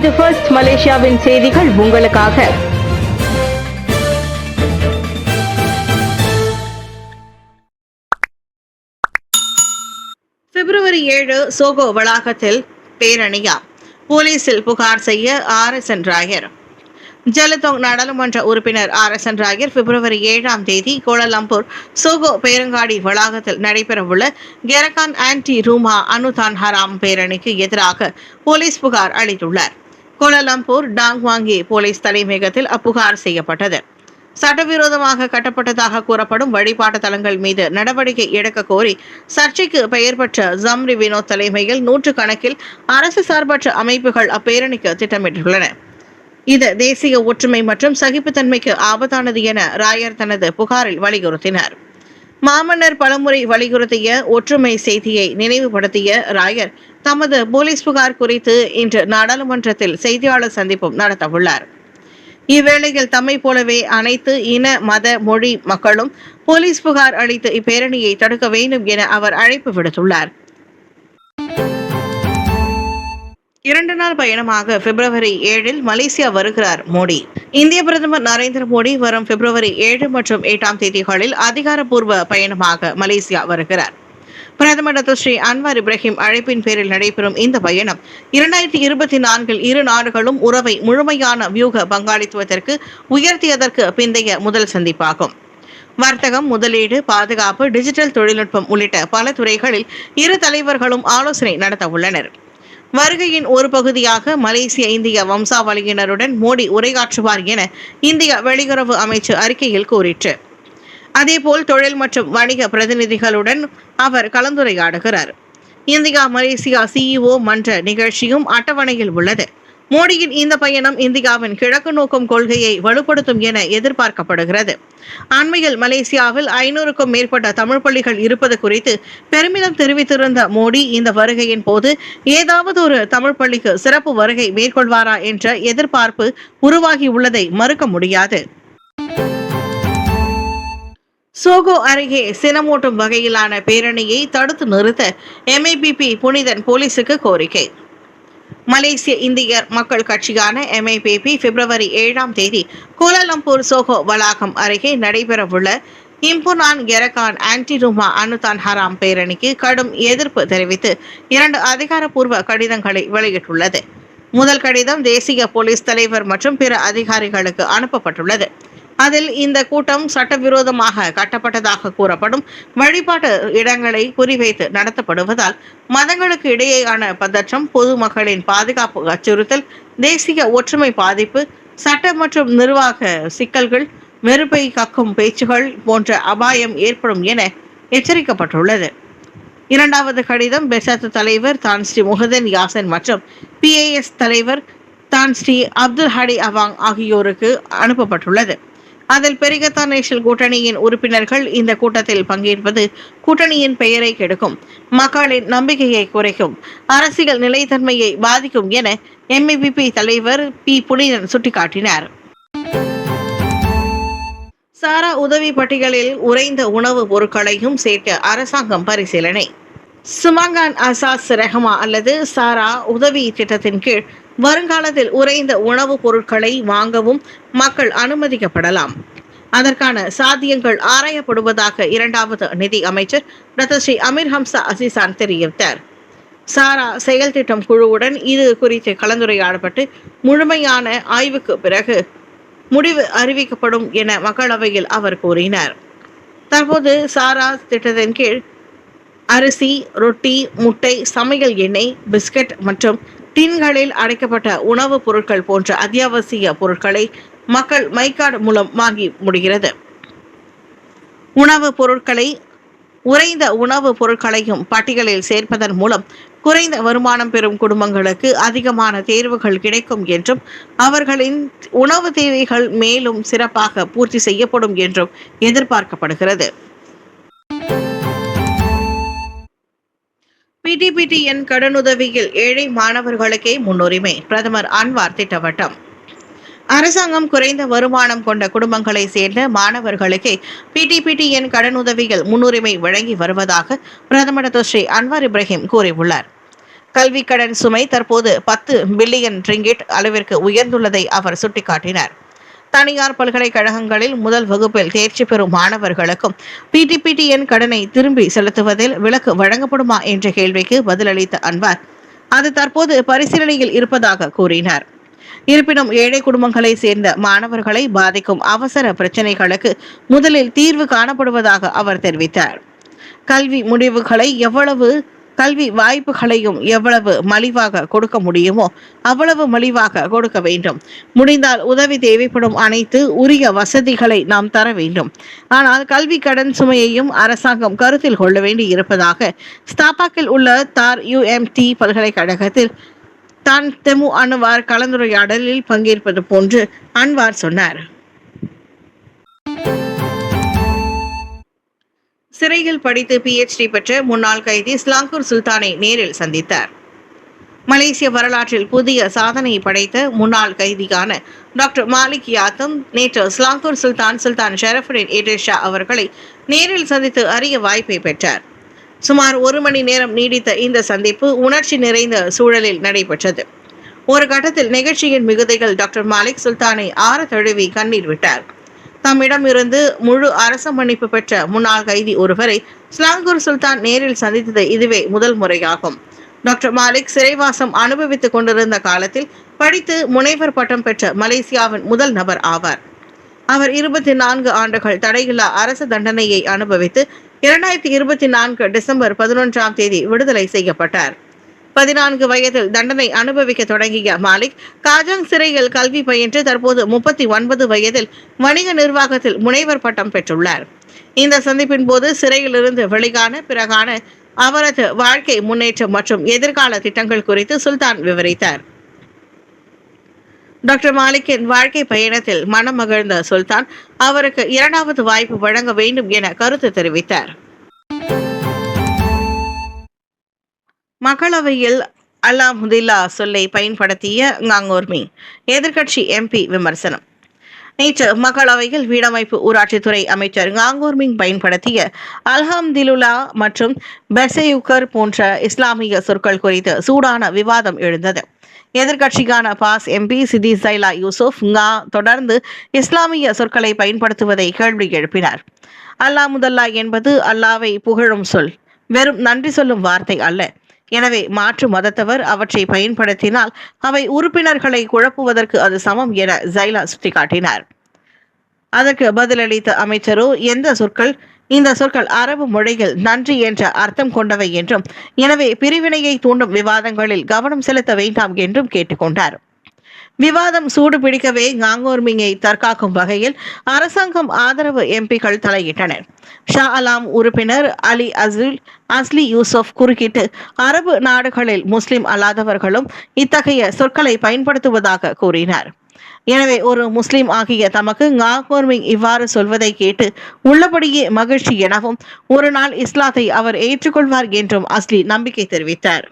இது ஃபர்ஸ்ட் மலேசியாவின் செய்திகள் உங்களுக்காக. பிப்ரவரி 7 சோகோ வளாகத்தில் பேரணியா, போலீசில் புகார் செய்ய RSN ராயர். ஜலத்தோங் நாடாளுமன்ற உறுப்பினர் RSN ராயர் பிப்ரவரி 7ஆம் தேதி கோலாலம்பூர் சோகோ பேரங்காடி வளாகத்தில் நடைபெறவுள்ள கெரகான் ஆன்டி ரூமா அனுதான் ஹராம் பேரணிக்கு எதிராக போலீஸ் புகார் அளித்துள்ளார். கோலாலம்பூர் டாங்வாங்கி போலீஸ் தலைமையகத்தில் அப்புகார் செய்யப்பட்டது. சட்டவிரோதமாக கட்டப்பட்டதாக கூறப்படும் வழிபாட்டு தலங்கள் மீது நடவடிக்கை எடுக்க கோரி சர்ச்சைக்கு பெயர் பெற்ற ஜம்ரி வினோத் தலைமையில் நூற்றுக்கணக்கில் அரசு சார்பற்ற அமைப்புகள் அப்பேரணிக்கு திட்டமிட்டுள்ளன. இது தேசிய ஒற்றுமை மற்றும் சகிப்புத்தன்மைக்கு ஆபத்தானது என ராயர் தனது புகாரில் வலியுறுத்தினார். மாமன்னர் பலமுறை வலியுறுத்திய ஒற்றுமை செய்தியை நினைவுபடுத்திய ராயர் தமது போலீஸ் புகார் குறித்து இன்று நாடாளுமன்றத்தில் செய்தியாளர் சந்திப்பும் நடத்தவுள்ளார். இவ்வேளையில் தம்மை போலவே அனைத்து இன மத மொழி மக்களும் போலீஸ் புகார் அளித்து இப்பேரணியை தடுக்க வேண்டும் என அவர் அழைப்பு விடுத்துள்ளார். 2 நாள் பயணமாக பிப்ரவரி 7 மலேசியா வருகிறார் மோடி. இந்திய பிரதமர் நரேந்திர மோடி வரும் பிப்ரவரி 7 மற்றும் 8ஆம் தேதிகளில் அதிகாரப்பூர்வ பயணமாக மலேசியா வருகிறார். பிரதமர் ஸ்ரீ அன்வார் இப்ராஹிம் அழைப்பின் பேரில் நடைபெறும் இந்த பயணம் 2024 இரு நாடுகளும் உறவை முழுமையான வியூக பங்காளித்துவத்திற்கு உயர்த்தியதற்கு பிந்தைய முதல் சந்திப்பாகும். வர்த்தகம், முதலீடு, பாதுகாப்பு, டிஜிட்டல் தொழில்நுட்பம் உள்ளிட்ட பல துறைகளில் இரு தலைவர்களும் ஆலோசனை நடத்த உள்ளனர். வருகையின் ஒரு பகுதியாக மலேசிய இந்திய வம்சாவளியினருடன் மோடி உரையாற்றுவார் என இந்திய வெளியுறவு அமைச்சு அறிக்கையில் கூறிற்று. அதேபோல் தொழில் மற்றும் வணிக பிரதிநிதிகளுடன் அவர் கலந்துரையாடுகிறார். இந்தியா மலேசியா CEO மன்ற நிகழ்ச்சியும் அட்டவணையில் உள்ளது. மோடியின் இந்த பயணம் இந்தியாவின் கிழக்கு நோக்கும் கொள்கையை வலுப்படுத்தும் என எதிர்பார்க்கப்படுகிறது. அண்மையில் மலேசியாவில் 500க்கும் மேற்பட்ட தமிழ் பள்ளிகள் இருப்பது குறித்து பெருமிதம் தெரிவித்திருந்த மோடி இந்த வருகையின் போது ஏதாவது ஒரு தமிழ் பள்ளிக்கு சிறப்பு வருகை மேற்கொள்வாரா என்ற எதிர்பார்ப்பு உருவாகியுள்ளதை மறுக்க முடியாது. சோகோ அருகே சினமூட்டும் வகையிலான பேரணியை தடுத்து நிறுத்த MIPP புனிதன் போலீசுக்கு கோரிக்கை. மலேசிய இந்திய மக்கள் கட்சியான MIPP பிப்ரவரி 7ஆம் தேதி கோலாலம்பூர் சோகோ வளாகம் அருகே நடைபெறவுள்ள இம்புனான் கெரகான் ஆன்டி ரூமா அனுதான் ஹராம் பேரணிக்கு கடும் எதிர்ப்பு தெரிவித்து 2 அதிகாரப்பூர்வ கடிதங்களை வெளியிட்டுள்ளது. முதல் கடிதம் தேசிய போலீஸ் தலைவர் மற்றும் பிற அதிகாரிகளுக்கு அனுப்பப்பட்டுள்ளது. அதில் இந்த கூட்டம் சட்டவிரோதமாக கட்டப்பட்டதாக கூறப்படும் வழிபாட்டு இடங்களை குறிவைத்து நடத்தப்படுவதால் மதங்களுக்கு இடையேயான பதற்றம், பொதுமக்களின் பாதுகாப்பு அச்சுறுத்தல், தேசிய ஒற்றுமை பாதிப்பு, சட்ட மற்றும் நிர்வாக சிக்கல்கள், வெறுப்பை கக்கும் பேச்சுகள் போன்ற அபாயம் ஏற்படும் என எச்சரிக்கப்பட்டுள்ளது. 2வது கடிதம் பெசாத் தலைவர் தான் ஸ்ரீ முஹதன் யாசன் மற்றும் PAS தலைவர் தான் ஸ்ரீ அப்துல் ஹடி அவாங் ஆகியோருக்கு அனுப்பப்பட்டுள்ளது. அதில் பெரிகத்தான் நேஷனல் கூட்டணியின் உறுப்பினர்கள் இந்த கூட்டத்தில் பங்கேற்பது கூட்டணியின் பெயரை கெடுக்கும், மக்களின் நம்பிக்கையை குறைக்கும், அரசியல் நிலைத்தன்மையை பாதிக்கும் என MIPP தலைவர் P புனிதன் சுட்டிக்காட்டினார். சாரா உதவி பட்டியலில் உறைந்த உணவுப் பொருட்களையும் சேர்க்க அரசாங்கம் பரிசீலனை. சுமங்கான் அசாஸ் ரெஹமா அல்லது சாரா உதவி திட்டத்தின் கீழ் வருங்காலத்தில் உறைந்த உணவுப் பொருட்களை வாங்கவும் மக்கள் அனுமதிக்கப்படலாம். அதற்கான சாத்தியங்கள் ஆராயப்படுவதாக 2வது நிதி அமைச்சர் ஸ்ரீ அமீர் ஹம்சா அசிசான் தெரிவித்தார். சாரா செயல் திட்டம் குழுவுடன் இது குறித்து கலந்துரையாடப்பட்டு முழுமையான ஆய்வுக்கு பிறகு முடிவு அறிவிக்கப்படும் என மக்களவையில் அவர் கூறினார். தற்போது சாரா திட்டத்தின் கீழ் அரிசி, ரொட்டி, முட்டை, சமையல் எண்ணெய், பிஸ்கட் மற்றும் டின்களில் அடைக்கப்பட்ட உணவுப் பொருட்கள் போன்ற அத்தியாவசிய பொருட்களை மக்கள் மைகார்டு மூலம் வாங்கி முடிகிறது. உணவுப் பொருட்களை உறைந்த உணவுப் பொருட்களையும் பட்டியலில் சேர்ப்பதன் மூலம் குறைந்த வருமானம் பெறும் குடும்பங்களுக்கு அதிகமான தேர்வுகள் கிடைக்கும் என்றும் அவர்களின் உணவு தேவைகள் மேலும் சிறப்பாக பூர்த்தி செய்யப்படும் என்றும் எதிர்பார்க்கப்படுகிறது. PTPTN கடனுதவியில் ஏழை மாணவர்களுக்கே முன்னுரிமை, பிரதமர் அன்வார் திட்டவட்டம். அரசாங்கம் குறைந்த வருமானம் கொண்ட குடும்பங்களை சேர்ந்த மாணவர்களுக்கே PTPTN கடனுதவியில் முன்னுரிமை வழங்கி வருவதாக பிரதமர் ஸ்ரீ அன்வார் இப்ராஹிம் கூறியுள்ளார். கல்வி கடன் சுமை தற்போது 10 பில்லியன் ரிங்கிட் அளவிற்கு உயர்ந்துள்ளதை அவர் சுட்டிக்காட்டினார். தனியார் பல்கலைக்கழகங்களில் முதல் வகுப்பில் தேர்ச்சி பெறும் மாணவர்களுக்கும் PTPTN கடனை திரும்பி செலுத்துவதில் விலக்கு வழங்கப்படுமா என்ற கேள்விக்கு பதிலளித்த அன்வார் அது தற்போது பரிசீலனையில் இருப்பதாக கூறினார். இருப்பினும் ஏழை குடும்பங்களை சேர்ந்த மாணவர்களை பாதிக்கும் அவசர பிரச்சினைகளுக்கு முதலில் தீர்வு காணப்படுவதாக அவர் தெரிவித்தார். கல்வி வாய்ப்புகளையும் எவ்வளவு மலிவாக கொடுக்க முடியுமோ அவ்வளவு மலிவாக கொடுக்க வேண்டும். முடிந்தால் உதவி தேவைப்படும் அனைத்து உரிய வசதிகளை நாம் தர வேண்டும். ஆனால் கல்வி கடன் சுமையையும் அரசாங்கம் கருத்தில் கொள்ள வேண்டி இருப்பதாக ஸ்தாபாக்கில் உள்ள தார் UMT பல்கலைக்கழகத்தில் தான் தெமு அன்வார் கலந்துரையாடலில் பங்கேற்பது போன்று அன்வார் சொன்னார். சிறையில் படித்து PhD பெற்ற முன்னாள் கைதி ஸ்லாங்கூர் சுல்தானை நேரில் சந்தித்தார். மலேசிய வரலாற்றில் புதிய சாதனை படைத்த முன்னாள் கைதியான டாக்டர் மாலிக் யாத்தம் நேற்று ஸ்லாங்கூர் சுல்தான் ஷரஃபுடின் இட்ரிஸ் அவர்களை நேரில் சந்தித்து அரிய வாய்ப்பை பெற்றார். சுமார் 1 மணி நேரம் நீடித்த இந்த சந்திப்பு உணர்ச்சி நிறைந்த சூழலில் நடைபெற்றது. ஒரு கட்டத்தில் நிகழ்ச்சியின் மிகுதிகள் டாக்டர் மாலிக் சுல்தானை ஆற தழுவி கண்ணீர் விட்டார். தம்மிடம் இருந்து முழு அரச மன்னிப்பு பெற்ற முன்னாள் கைதி ஒருவரை ஸ்லாங்கூர் சுல்தான் நேரில் சந்தித்தது இதுவே முதல் முறையாகும். டாக்டர் மாலிக் சிறைவாசம் அனுபவித்துக் கொண்டிருந்த காலத்தில் படித்து முனைவர் பட்டம் பெற்ற மலேசியாவின் முதல் நபர் ஆவார். அவர் 24 ஆண்டுகள் தடையில்லா அரசு தண்டனையை அனுபவித்து 2024 டிசம்பர் 11ஆம் தேதி விடுதலை செய்யப்பட்டார். 14 வயதில் தண்டனை அனுபவிக்க தொடங்கிய மாலிக் காஜாங் சிறையில் கல்வி பயின்று தற்போது 39 வயதில் வணிக நிர்வாகத்தில் முனைவர் பட்டம் பெற்றுள்ளார். இந்த சந்திப்பின் போது சிறையிலிருந்து வெளியான பிறகான அவரது வாழ்க்கை முன்னேற்றம் மற்றும் எதிர்கால திட்டங்கள் குறித்து சுல்தான் விவரித்தார். டாக்டர் மாலிக்கின் வாழ்க்கை பயணத்தில் மனம் மகிழ்ந்த சுல்தான் அவருக்கு 2வது வாய்ப்பு வழங்க வேண்டும் என கருத்து தெரிவித்தார். மக்களவையில் அல்லாமுதில்லா சொல்லை பயன்படுத்திய ஞாங்கோர்மி எதிர்க்கட்சி MP விமர்சனம். நேற்று மக்களவையில் வீடமைப்பு ஊராட்சித்துறை அமைச்சர் ஞாங்கோர்மிங் பயன்படுத்திய அல்ஹம்துலில்லா மற்றும் பெசையுக்கர் போன்ற இஸ்லாமிய சொற்கள் குறித்து சூடான விவாதம் எழுந்தது. எதிர்க்கட்சிக்கான பாஸ் MP சிதி சைலா யூசுப் தொடர்ந்து இஸ்லாமிய சொற்களை பயன்படுத்துவதை கேள்வி எழுப்பினார். அல்லாமுதல்லா என்பது அல்லாவை புகழும் சொல், வெறும் நன்றி சொல்லும் வார்த்தை அல்ல. எனவே மாற்று மதத்தவர் அவற்றை பயன்படுத்தினால் அவை உறுப்பினர்களை குழப்புவதற்கு அது சமம் என ஜைலா சுட்டிக்காட்டினார். அதற்கு பதிலளித்த அமைச்சரோ இந்த சொற்கள் அரபு மொழியில் நன்றி என்ற அர்த்தம் கொண்டவை என்றும் எனவே பிரிவினையை தூண்டும் விவாதங்களில் கவனம் செலுத்த வேண்டாம் என்றும் கேட்டுக்கொண்டார். விவாதம் சூடு பிடிக்கவே ஞாங்கோர்மிங்கை தற்காக்கும் வகையில் அரசாங்கம் ஆதரவு MPக்கள் தலையிட்டனர். ஷா அலாம் உறுப்பினர் அஸ்லி யூசுப் குறுக்கிட்டு அரபு நாடுகளில் முஸ்லிம் அல்லாதவர்களும் இத்தகைய சொற்களை பயன்படுத்துவதாக கூறினார். எனவே ஒரு முஸ்லிம் ஆகிய தமக்கு ஞாங்கோர்மிங் இவ்வாறு சொல்வதை கேட்டு உள்ளபடியே மகிழ்ச்சி எனவும் ஒரு நாள் இஸ்லாத்தை அவர் ஏற்றுக்கொள்வார் என்றும் அஸ்லி நம்பிக்கை தெரிவித்தார்.